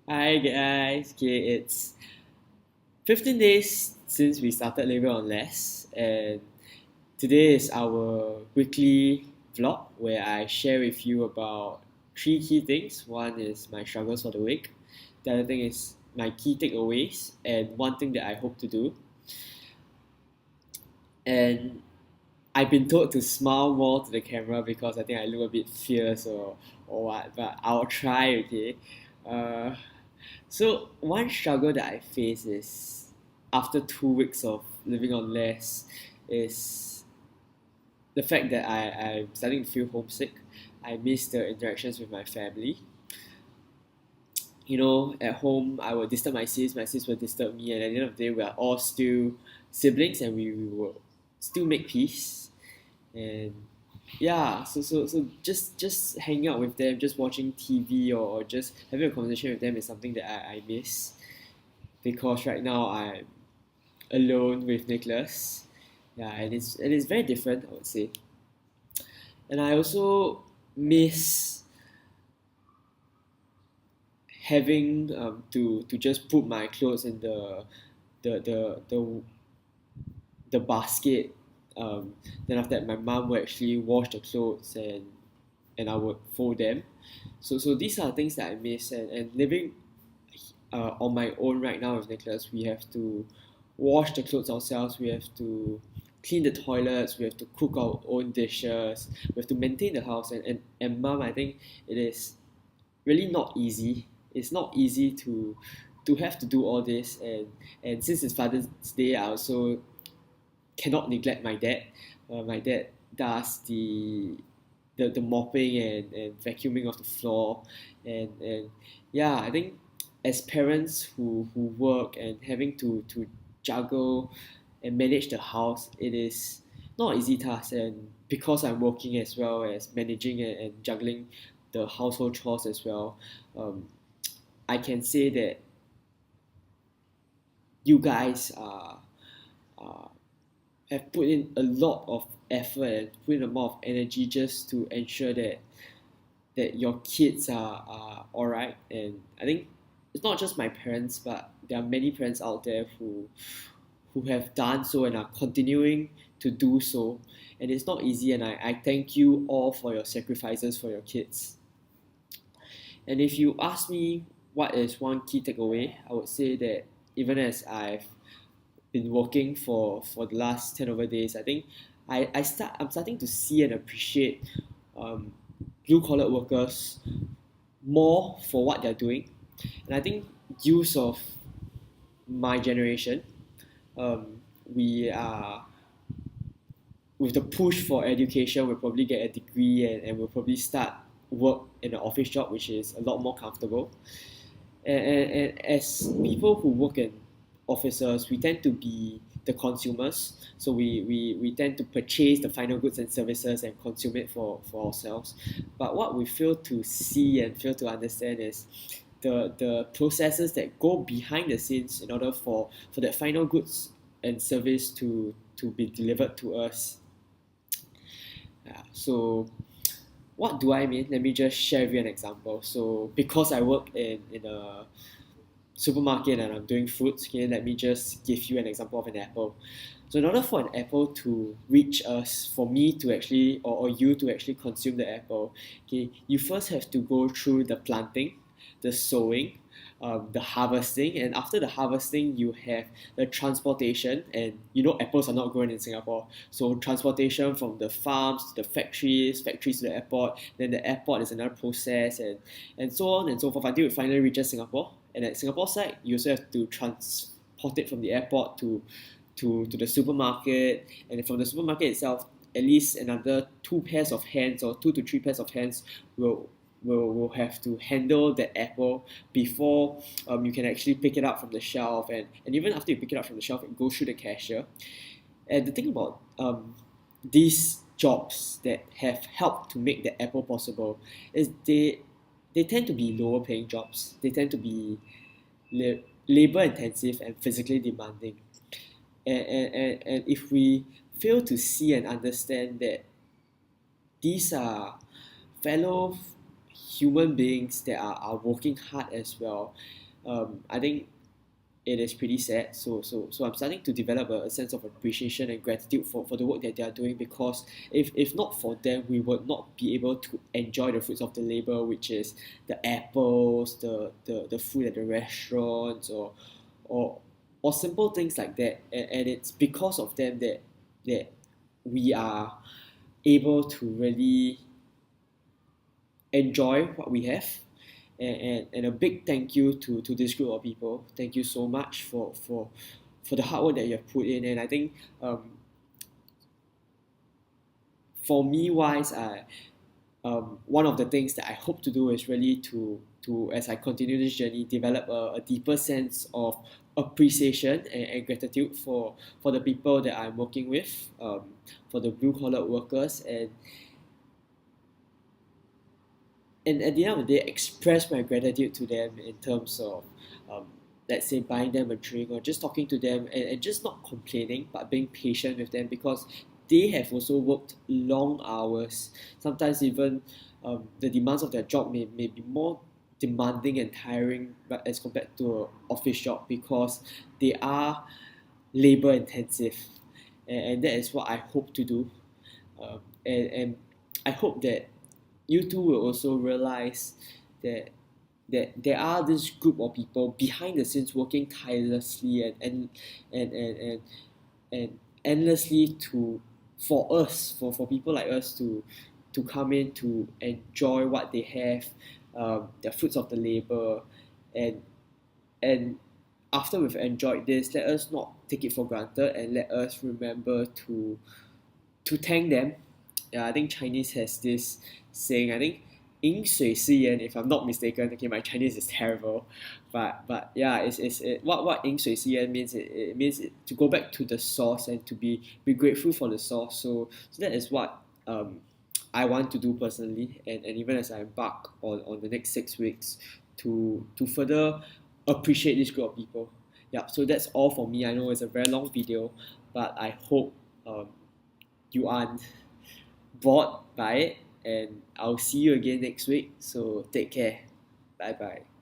Hi guys, okay, it's 15 days since we started living on less, and today is our weekly vlog where I share with you about three key things. One is my struggles for the week, the other thing is my key takeaways, and one thing that I hope to do. And I've been told to smile more to the camera because I think I look a bit fierce or what, but I'll try, okay? Uh, So one struggle that I face is after 2 weeks of living on less is the fact that I'm starting to feel homesick. I miss the interactions with my family. At home I will disturb my sis will disturb me, and at the end of the day we are all still siblings and we will still make peace. And yeah, so just hanging out with them, just watching TV or just having a conversation with them is something that I miss because right now I'm alone with Nicholas. Yeah, and it's very different, I would say. And I also miss having to just put my clothes in the the the, the basket. Then after that, my mom would actually wash the clothes and I would fold them. So these are things that I miss, and living on my own right now with Nicholas, we have to wash the clothes ourselves, we have to clean the toilets, we have to cook our own dishes, we have to maintain the house. And mom, I think it is really not easy. It's not easy to have to do all this. And since it's Father's Day, I also cannot neglect my dad. My dad does the mopping and vacuuming of the floor, and yeah, I think as parents who work and having to juggle and manage the house, it is not an easy task. And because I'm working as well as managing and juggling the household chores as well, um, I can say that you guys are have put in a lot of effort and put in a lot of energy just to ensure that your kids are all right. And I think it's not just my parents, but there are many parents out there who have done so and are continuing to do so. And it's not easy, and I thank you all for your sacrifices for your kids. And if you ask me what is one key takeaway, I would say that even as I've been working for the last 10 over days, I think I'm starting to see and appreciate um, blue collar workers more for what they're doing. And I think use of my generation, we are with the push for education, we'll probably get a degree and we'll probably start work in an office job, which is a lot more comfortable. And as people who work in offices, we tend to be the consumers. So we tend to purchase the final goods and services and consume it for ourselves. But what we fail to see and fail to understand is the processes that go behind the scenes in order for that final goods and service to be delivered to us. Yeah, so what do I mean? Let me just share with you an example. So because I work in a supermarket and I'm doing fruits, okay, let me just give you an example of an apple. So in order for an apple to reach us, for me to actually or you to actually consume the apple, okay, you first have to go through the planting, the sowing, the harvesting, and after the harvesting, you have the transportation. And apples are not grown in Singapore, so transportation from the farms to the factories to the airport. Then the airport is another process, and so on and so forth until it finally reaches Singapore. And at Singapore side, you also have to transport it from the airport to the supermarket, and from the supermarket itself, at least another two pairs of hands or two to three pairs of hands will will have to handle that apple before you can actually pick it up from the shelf, and even after you pick it up from the shelf, it goes through the cashier. And the thing about these jobs that have helped to make the apple possible is they tend to be lower paying jobs. They tend to be labor intensive and physically demanding. And if we fail to see and understand that these are fellow human beings that are working hard as well. I think it is pretty sad. So I'm starting to develop a sense of appreciation and gratitude for the work that they are doing, because if not for them, we would not be able to enjoy the fruits of the labor, which is the apples, the food at the restaurants, or or simple things like that. And it's because of them that we are able to really enjoy what we have. And a big thank you to this group of people. Thank you so much for the hard work that you have put in. And I think for me wise, one of the things that I hope to do is really to as I continue this journey, develop a deeper sense of appreciation and gratitude for the people that I'm working with, for the blue collar workers, and at the end of the day, express my gratitude to them in terms of, um, let's say, buying them a drink, or just talking to them, and just not complaining, but being patient with them, because they have also worked long hours. Sometimes even the demands of their job may be more demanding and tiring, but as compared to an office job, because they are labor intensive. And that is what I hope to do. And I hope that you too will also realize that there are this group of people behind the scenes working tirelessly and and endlessly to for us, for people like us to come in to enjoy what they have, the fruits of the labor. And and after we've enjoyed this, let us not take it for granted, and let us remember to thank them. Yeah, I think Chinese has this saying. I think 饮水思源, if I'm not mistaken. Okay, my Chinese is terrible, but yeah, what 饮水思源 means. It means to go back to the source and to be grateful for the source. So that is what I want to do personally, and even as I embark on the next 6 weeks to further appreciate this group of people. Yeah, so that's all for me. I know it's a very long video, but I hope you aren't bored by it, and I'll see you again next week. So take care. Bye bye.